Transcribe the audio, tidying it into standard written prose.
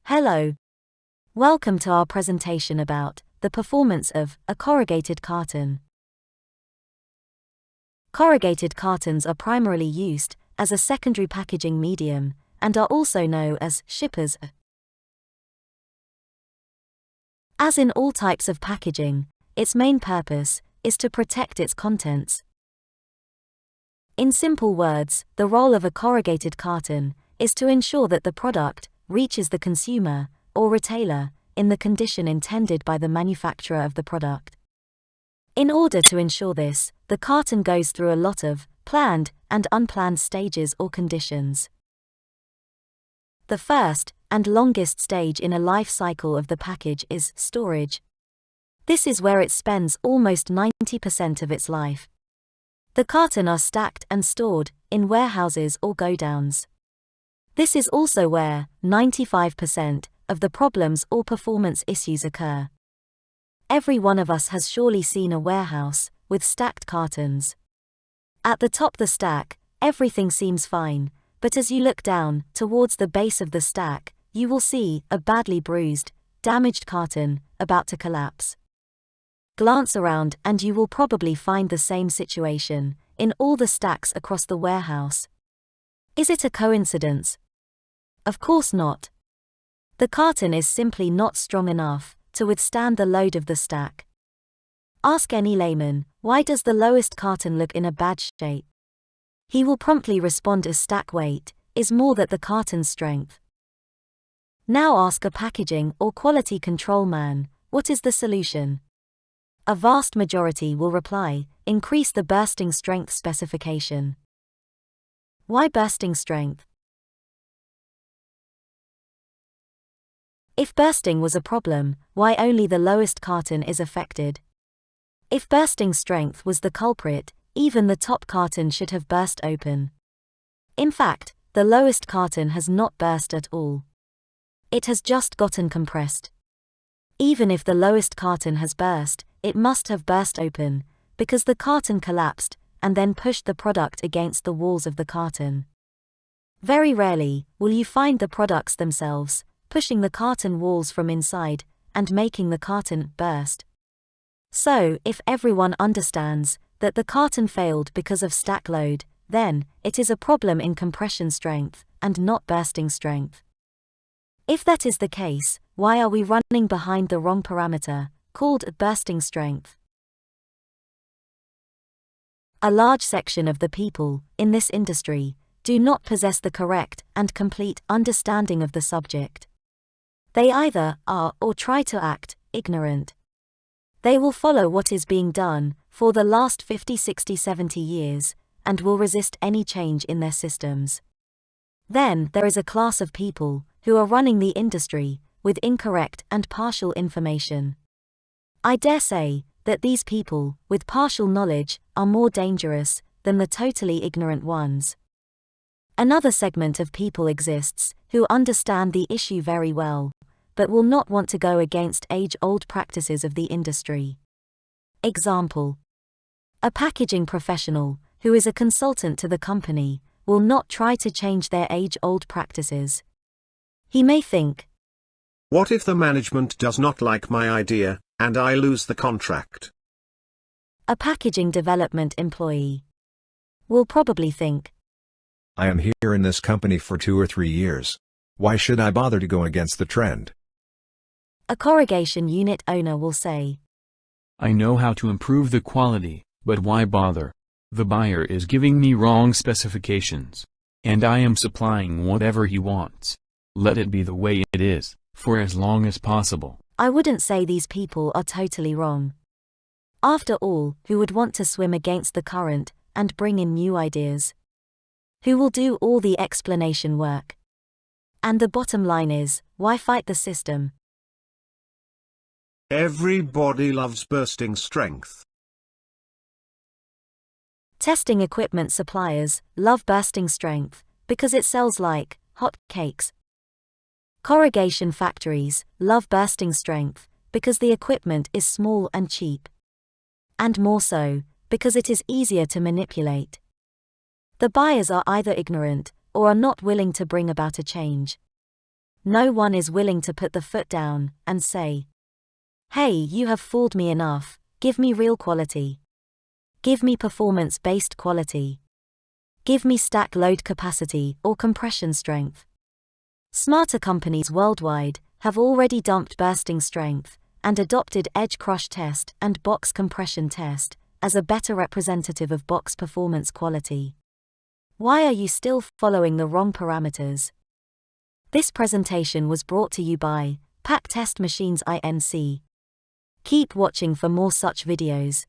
Hello. Welcome to our presentation about the performance of a corrugated carton. Corrugated cartons are primarily used as a secondary packaging medium and are also known as shippers. As in all types of packaging, its main purpose is to protect its contents. In simple words, the role of a corrugated carton is to ensure that the product reaches the consumer or retailer in the condition intended by the manufacturer of the product. In order to ensure this, the carton goes through a lot of planned and unplanned stages or conditions. The first and longest stage in a life cycle of the package is storage. This is where it spends almost 90% of its life. The carton are stacked and stored in warehouses or godowns. This is also where 95% of the problems or performance issues occur. Every one of us has surely seen a warehouse with stacked cartons. At the top of the stack, everything seems fine, but as you look down towards the base of the stack, you will see a badly bruised, damaged carton about to collapse. Glance around and you will probably find the same situation in all the stacks across the warehouse. Is it a coincidence? Of course not. The carton is simply not strong enough to withstand the load of the stack. Ask any layman, why does the lowest carton look in a bad shape? He will promptly respond as stack weight is more than the carton's strength. Now ask a packaging or quality control man, what is the solution? A vast majority will reply, increase the bursting strength specification. Why bursting strength? If bursting was a problem, why only the lowest carton is affected? If bursting strength was the culprit, even the top carton should have burst open. In fact, the lowest carton has not burst at all. It has just gotten compressed. Even if the lowest carton has burst, it must have burst open, because the carton collapsed and then pushed the product against the walls of the carton. Very rarely will you find the products themselves pushing the carton walls from inside and making the carton burst. So, if everyone understands that the carton failed because of stack load, then it is a problem in compression strength and not bursting strength. If that is the case, why are we running behind the wrong parameter, called bursting strength? A large section of the people in this industry do not possess the correct and complete understanding of the subject. They either are or try to act ignorant. They will follow what is being done for the last 50, 60, 70 years and will resist any change in their systems. Then there is a class of people who are running the industry with incorrect and partial information. I dare say that these people with partial knowledge are more dangerous than the totally ignorant ones. Another segment of people exists who understand the issue very well, but will not want to go against age-old practices of the industry. Example: a packaging professional who is a consultant to the company will not try to change their age-old practices. He may think, what if the management does not like my idea, and I lose the contract? A packaging development employee will probably think, I am here in this company for 2 or 3 years. Why should I bother to go against the trend? A corrugation unit owner will say, I know how to improve the quality, but why bother? The buyer is giving me wrong specifications. And I am supplying whatever he wants. Let it be the way it is, for as long as possible. I wouldn't say these people are totally wrong. After all, who would want to swim against the current and bring in new ideas? Who will do all the explanation work? And the bottom line is, why fight the system? Everybody loves bursting strength. Testing equipment suppliers love bursting strength because it sells like hot cakes. Corrugation factories love bursting strength because the equipment is small and cheap. And more so, because it is easier to manipulate. The buyers are either ignorant or are not willing to bring about a change. No one is willing to put the foot down and say, "Hey, you have fooled me enough, give me real quality. Give me performance-based quality. Give me stack load capacity or compression strength." Smarter companies worldwide have already dumped bursting strength and adopted edge crush test and box compression test as a better representative of box performance quality. Why are you still following the wrong parameters? This presentation was brought to you by PackTest Machines Inc. Keep watching for more such videos.